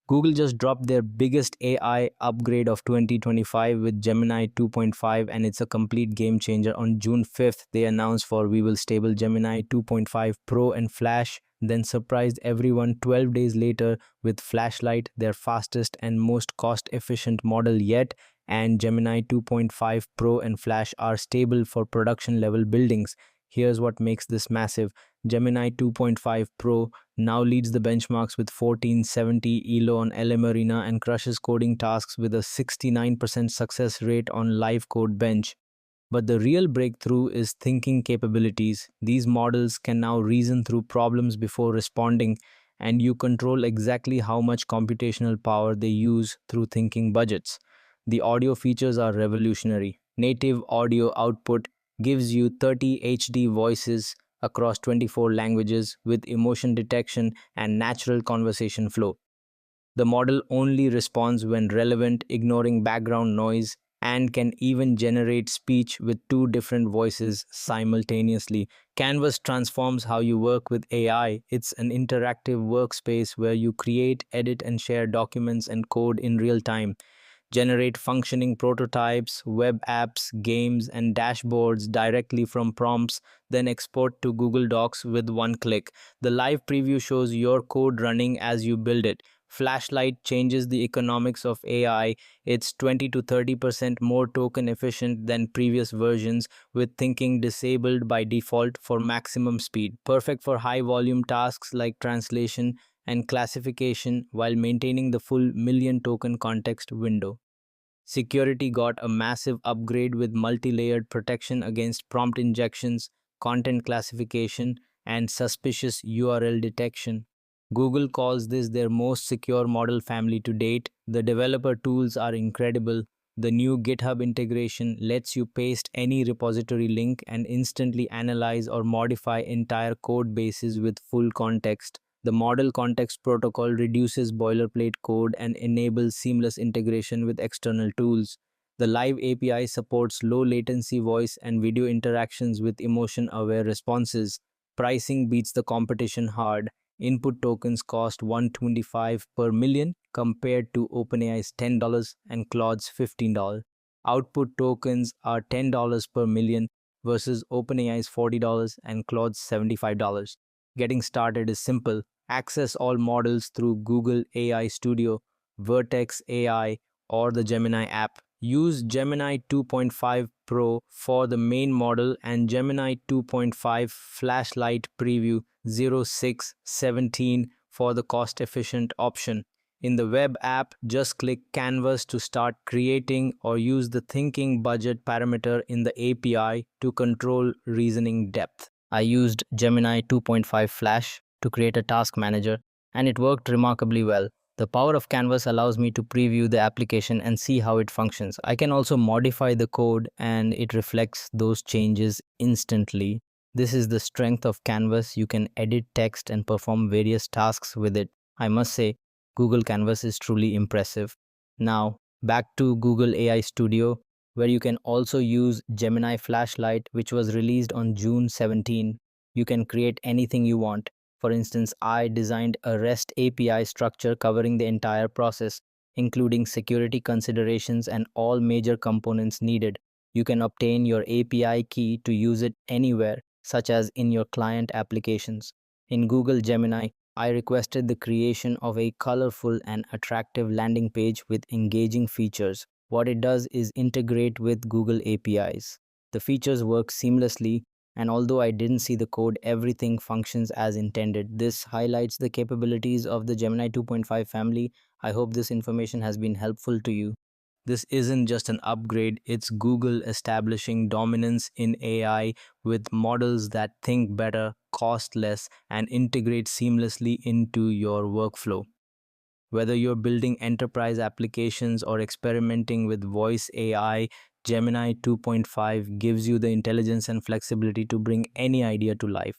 Google just dropped their biggest AI upgrade of 2025 with Gemini 2.5, and it's a complete game changer. On June 5th, they announced for we will stable Gemini 2.5 Pro and Flash, then surprised everyone 12 days later with Flashlight, their fastest and most cost-efficient model yet, and Gemini 2.5 Pro and Flash are stable for production-level buildings. Here's what makes this massive. Gemini 2.5 Pro now leads the benchmarks with 1470 ELO on LM Arena and crushes coding tasks with a 69% success rate on live code bench. But the real breakthrough is thinking capabilities. These models can now reason through problems before responding, and you control exactly how much computational power they use through thinking budgets. The audio features are revolutionary. Native audio output gives you 30 HD voices across 24 languages with emotion detection and natural conversation flow. The model only responds when relevant, ignoring background noise, and can even generate speech with two different voices simultaneously. Canvas transforms how you work with AI. It's an interactive workspace where you create, edit, and share documents and code in real time. Generate functioning prototypes, web apps, games, and dashboards directly from prompts, then export to Google Docs with one click. The live preview shows your code running as you build it. Flashlight changes the economics of AI. It's 20 to 30% more token efficient than previous versions, with thinking disabled by default for maximum speed. Perfect for high volume tasks like translation and classification while maintaining the full million token context window. Security got a massive upgrade with multi-layered protection against prompt injections, content classification, and suspicious URL detection. Google calls this their most secure model family to date. The developer tools are incredible. The new GitHub integration lets you paste any repository link and instantly analyze or modify entire code bases with full context. The Model Context Protocol reduces boilerplate code and enables seamless integration with external tools. The Live API supports low latency voice and video interactions with emotion aware responses. Pricing beats the competition hard. Input tokens cost 125 per million compared to OpenAI's $10 and Claude's $15. Output tokens are $10 per million versus OpenAI's $40 and Claude's $75. Getting started is simple. Access all models through Google AI Studio, Vertex AI, or the Gemini app. Use Gemini 2.5 Pro for the main model and Gemini 2.5 Flashlight Preview 0617 for the cost-efficient option. In the web app, just click Canvas to start creating or use the thinking budget parameter in the API to control reasoning depth. I used Gemini 2.5 Flash to create a task manager, and it worked remarkably well. The power of Canvas allows me to preview the application and see how it functions. I can also modify the code and it reflects those changes instantly. This is the strength of Canvas. You can edit text and perform various tasks with it. I must say, Google Canvas is truly impressive. Now, back to Google AI Studio, where you can also use Gemini Flashlight, which was released on June 17. You can create anything you want. For instance, I designed a REST API structure covering the entire process, including security considerations and all major components needed. You can obtain your API key to use it anywhere, such as in your client applications. In Google Gemini, I requested the creation of a colorful and attractive landing page with engaging features. What it does is integrate with Google APIs. The features work seamlessly, and although I didn't see the code, everything functions as intended. This highlights the capabilities of the Gemini 2.5 family. I hope this information has been helpful to you. This isn't just an upgrade, it's Google establishing dominance in AI with models that think better, cost less, and integrate seamlessly into your workflow. Whether you're building enterprise applications or experimenting with voice AI, Gemini 2.5 gives you the intelligence and flexibility to bring any idea to life.